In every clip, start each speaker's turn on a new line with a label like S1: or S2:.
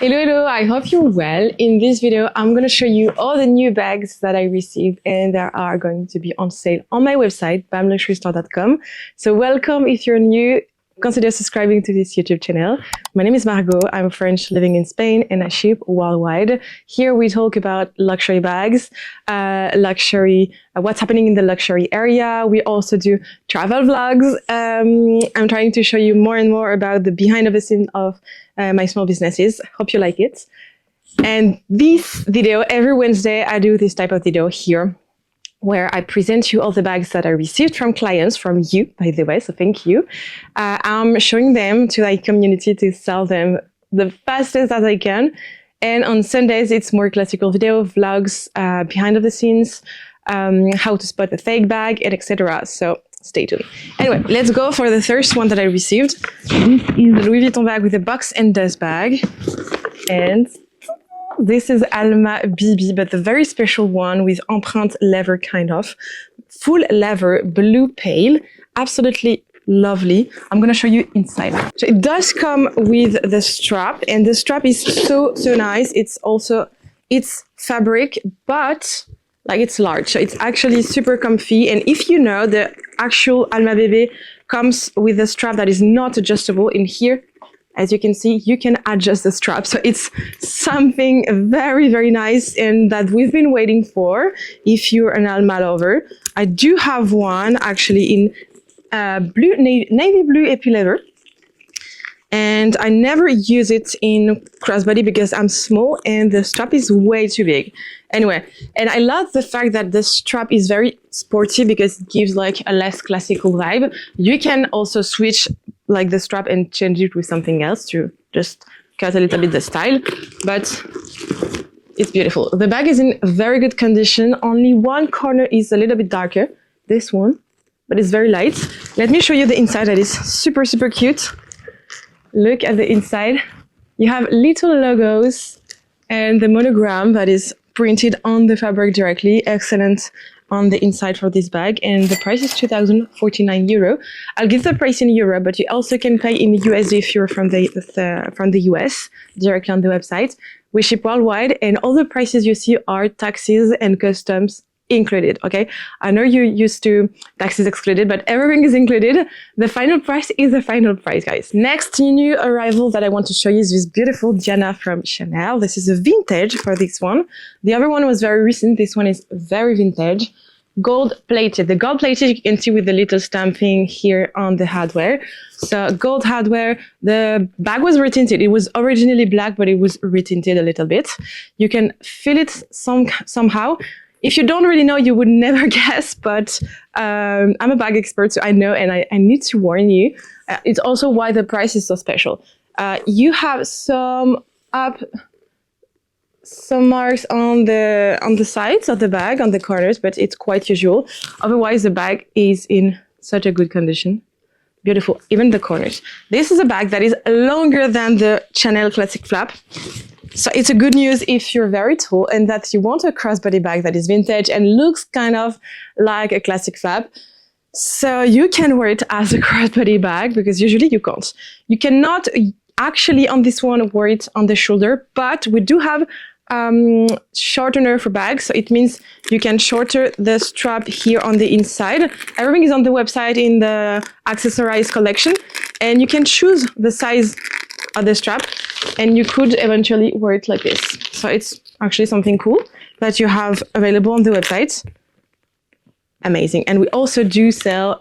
S1: Hello, I hope you're well. In this video, I'm going to show you all the new bags that I received and that are going to be on sale on my website, bamluxurystore.com. So welcome if you're new. Consider subscribing to this YouTube channel. My name is Margot. I'm French living in Spain and I ship worldwide. Here we talk about luxury bags, what's happening in the luxury area. We also do travel vlogs. I'm trying to show you more and more about the behind of the scene of my small businesses. Hope you like it. And this video, every Wednesday, I do this type of video here, where I present you all the bags that I received from clients, from you, by the way, so thank you. I'm showing them to my community to sell them the fastest as I can. And on Sundays, it's more classical video, vlogs, behind the scenes, how to spot a fake bag, and etc. So stay tuned. Anyway, let's go for the first one that I received. This is the Louis Vuitton bag with a box and dust bag. And this is Alma BB, but the very special one with empreinte leather kind of. Full leather, blue pale, absolutely lovely. I'm going to show you inside. So it does come with the strap, and the strap is so nice. It's fabric, but like it's large. So it's actually super comfy. And if you know, the actual Alma BB comes with a strap that is not adjustable in here. As you can see, you can adjust the strap. So it's something very nice and that we've been waiting for if you're an Alma lover. I do have one actually in navy blue epi leather. And I never use it in crossbody because I'm small and the strap is way too big. Anyway, and I love the fact that the strap is very sporty because it gives like a less classical vibe. You can also switch like the strap and change it with something else to just cut a little bit the style, but it's beautiful. The bag is in very good condition. Only one corner is a little bit darker, this one, but it's very light. Let me show you the inside. That is super cute. Look at the inside. You have little logos and the monogram that is printed on the fabric directly. Excellent on the inside for this bag, and the price is 2,049 euro. I'll give the price in euro, but you also can pay in USD if you're from the US directly on the website. We ship worldwide, and all the prices you see are taxes and customs included. Okay, I know you're used to taxes excluded, but everything is included. The final price is the final price, guys. Next new arrival that I want to show you is this beautiful Diana from Chanel. This is a vintage for this one. The other one was very recent. This one is very vintage, gold plated. The gold plated you can see with the little stamping here on the hardware. So gold hardware. The bag was retinted. It was originally black, but it was retinted a little bit. You can feel it somehow. If you don't really know, you would never guess, but I'm a bag expert, so I know, and I need to warn you. It's also why the price is so special. You have some marks on the sides of the bag, on the corners, but it's quite usual. Otherwise, the bag is in such a good condition. Beautiful, even the corners. This is a bag that is longer than the Chanel Classic Flap. So it's a good news if you're very tall and that you want a crossbody bag that is vintage and looks kind of like a classic flap. So you can wear it as a crossbody bag because usually you can't. You cannot actually on this one wear it on the shoulder, but we do have shortener for bags. So it means you can shorter the strap here on the inside. Everything is on the website in the accessorized collection, and you can choose the size of the strap, and you could eventually wear it like this. So it's actually something cool that you have available on the website. Amazing. And we also do sell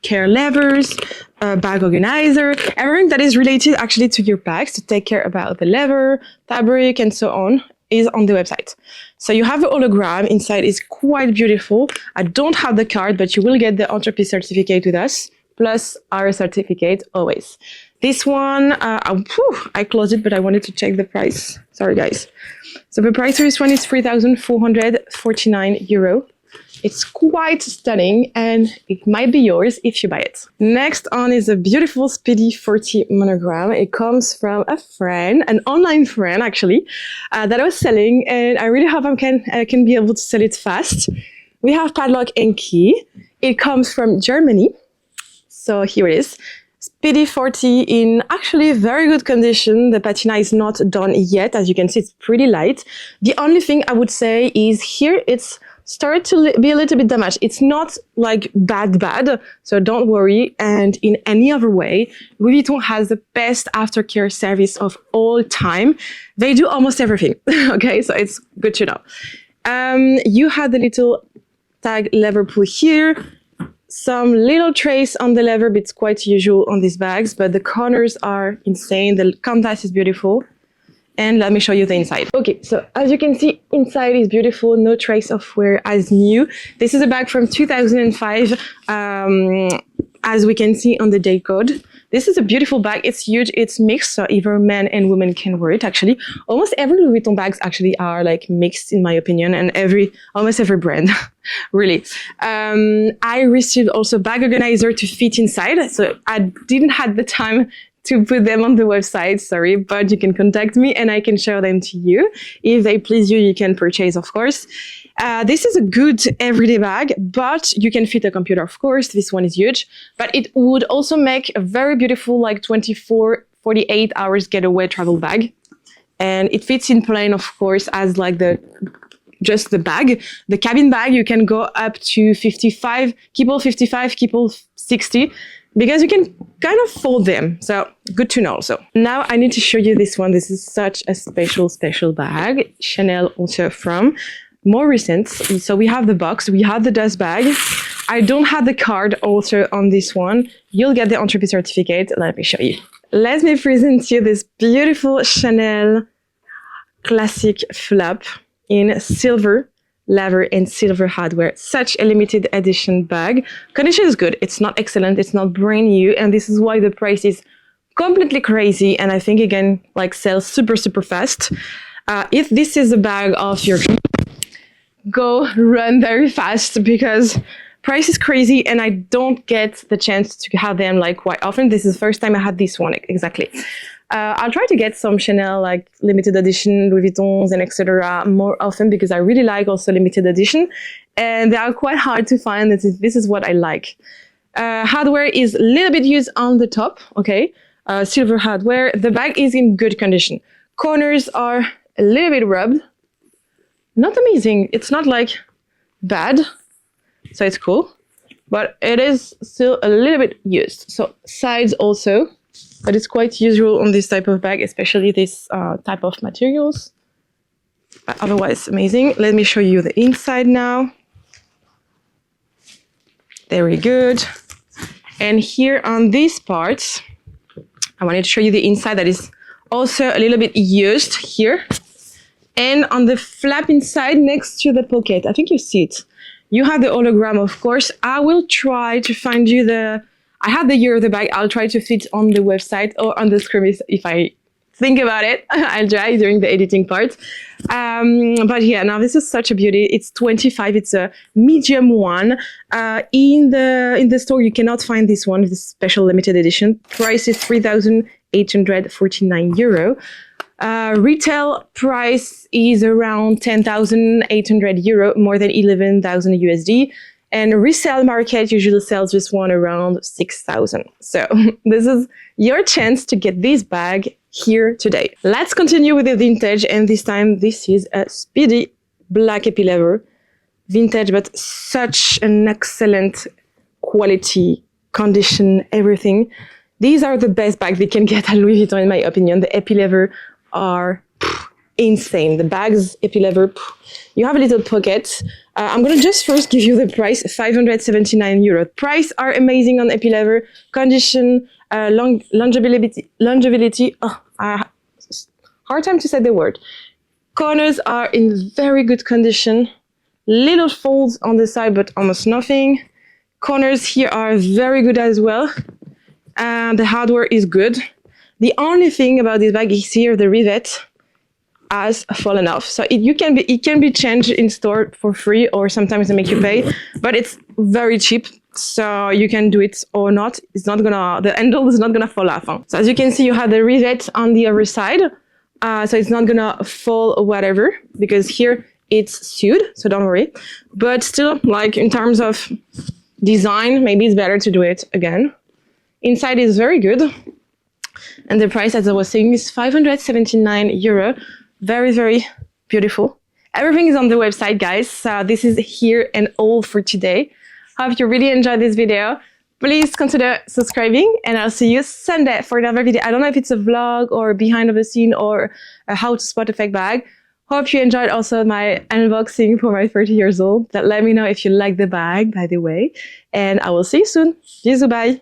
S1: care levers, bag organizer, everything that is related actually to your bags to take care about the leather, fabric, and so on is on the website. So you have a hologram. Inside is quite beautiful. I don't have the card, but you will get the entreprise certificate with us, plus our certificate always. This one, I closed it, but I wanted to check the price. Sorry, guys. So the price for this one is 3,449 euro. It's quite stunning, and it might be yours if you buy it. Next on is a beautiful Speedy 40 monogram. It comes from a friend, an online friend actually, that I was selling, and I really hope I can be able to sell it fast. We have padlock and key. It comes from Germany. So here it is. Speedy 40 in actually very good condition. The patina is not done yet. As you can see, it's pretty light. The only thing I would say is here it's started to be a little bit damaged. It's not like bad, so don't worry. And in any other way, Louis Vuitton has the best aftercare service of all time. They do almost everything, okay? So it's good to know. You have the little tag lever pull here. Some little trace on the lever, but it's quite usual on these bags, but the corners are insane. The canvas is beautiful. And let me show you the inside. Okay, so as you can see, inside is beautiful, no trace of wear as new. This is a bag from 2005, as we can see on the date code. This is a beautiful bag. It's huge. It's mixed, so either men and women can wear it. Actually, almost every Louis Vuitton bags actually are like mixed, in my opinion, and almost every brand, really. I received also bag organizer to fit inside, so I didn't have the time to put them on the website, sorry, but you can contact me and I can show them to you. If they please you, you can purchase, of course. This is a good everyday bag, but you can fit a computer, of course. This one is huge, but it would also make a very beautiful, like 24, 48 hours getaway travel bag. And it fits in plain, of course, as like just the bag. The cabin bag, you can go up to 55, keep all 55, keep all 60, because you can kind of fold them. So good to know also. Now I need to show you this one. This is such a special bag. Chanel also from more recent. So we have the box, we have the dust bag. I don't have the card also on this one. You'll get the entreprise certificate. Let me show you. Let me present you this beautiful Chanel classic flap in silver leather and silver hardware. Such a limited edition bag. Condition is good. It's not excellent. It's not brand new. And this is why the price is completely crazy. And I think, again, like sells super fast. If this is a bag of your dream, go run very fast because price is crazy and I don't get the chance to have them like quite often. This is the first time I had this one, exactly. I'll try to get some Chanel like limited edition, Louis Vuittons and etc. more often because I really like also limited edition and they are quite hard to find. This is what I like. Hardware is a little bit used on the top, okay? Silver hardware. The bag is in good condition. Corners are a little bit rubbed. Not amazing. It's not like bad, so it's cool, but it is still a little bit used. So sides also, but it's quite usual on this type of bag, especially this type of materials. But otherwise, amazing. Let me show you the inside now. Very good. And here on these parts, I wanted to show you the inside that is also a little bit used here. And on the flap inside next to the pocket, I think you see it. You have the hologram, of course. I will try to find you I have the year of the bag. I'll try to fit on the website or on the screen if I think about it. I'll try during the editing part. But yeah, now this is such a beauty. It's 25. It's a medium one. In the store, you cannot find this one, this special limited edition. Price is 3,849 euro. Retail price is around 10,800 euro, more than 11,000 USD. And resale market usually sells this one around 6,000. So this is your chance to get this bag here today. Let's continue with the vintage. And this time, this is a speedy black epi leather. Vintage, but such an excellent quality, condition, everything. These are the best bags we can get at Louis Vuitton, in my opinion. The epi leather are insane. The bags, epi leather, you have a little pocket. I'm going to just first give you the price, 579 euros. Price are amazing on epi leather. Condition, longevity, hard time to say the word. Corners are in very good condition. Little folds on the side, but almost nothing. Corners here are very good as well. The hardware is good. The only thing about this bag is here the rivet has fallen off. So it can be changed in store for free or sometimes they make you pay, but it's very cheap. So you can do it or not. It's not gonna, the handle is not gonna fall off. So as you can see, you have the rivet on the other side. So it's not gonna fall or whatever because here it's sewed, so don't worry. But still, like in terms of design, maybe it's better to do it again. Inside is very good. And the price, as I was saying, is €579. Very, very beautiful. Everything is on the website, guys. So this is here and all for today. Hope you really enjoyed this video. Please consider subscribing, and I'll see you Sunday for another video. I don't know if it's a vlog or behind the scene or a how to spot a fake bag. Hope you enjoyed also my unboxing for my 30 years old. Let me know if you like the bag, by the way. And I will see you soon. Bisous, bye.